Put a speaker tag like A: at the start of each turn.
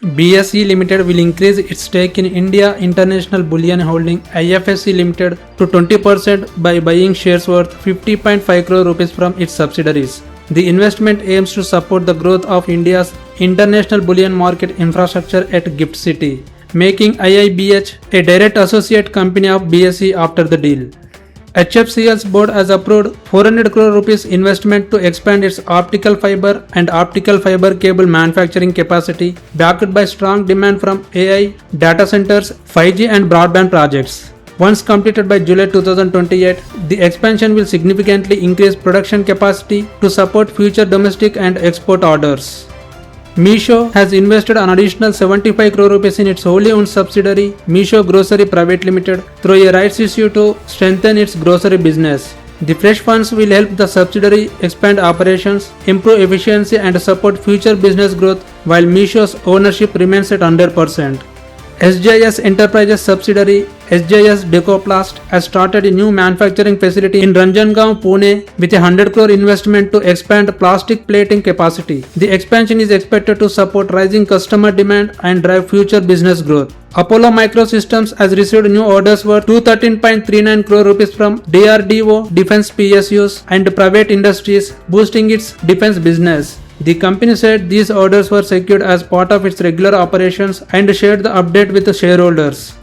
A: BSE Limited will increase its stake in India International Bullion Holding (IFSC) Limited to 20% by buying shares worth 50.5 crore rupees from its subsidiaries. The investment aims to support the growth of India's international bullion market infrastructure at GIFT City, making IIBH a direct associate company of BSE after the deal. HFCL's board has approved 400 crore rupees investment to expand its optical fiber and optical fiber cable manufacturing capacity, backed by strong demand from AI, data centers, 5G and broadband projects. Once completed by July 2028, the expansion will significantly increase production capacity to support future domestic and export orders. Meesho has invested an additional 75 crore rupees in its wholly owned subsidiary Meesho Grocery Private Limited through a rights issue to strengthen its grocery business. The fresh funds will help the subsidiary expand operations, improve efficiency and support future business growth while Meesho's ownership remains at 100%. SJS Enterprises subsidiary SJS Decoplast has started a new manufacturing facility in Ranjangaon, Pune with a 100 crore investment to expand plastic plating capacity. The expansion is expected to support rising customer demand and drive future business growth. Apollo Microsystems has received new orders worth 213.39 crore rupees from DRDO, defense PSUs and private industries, boosting its defense business. The company said these orders were secured as part of its regular operations and shared the update with the shareholders.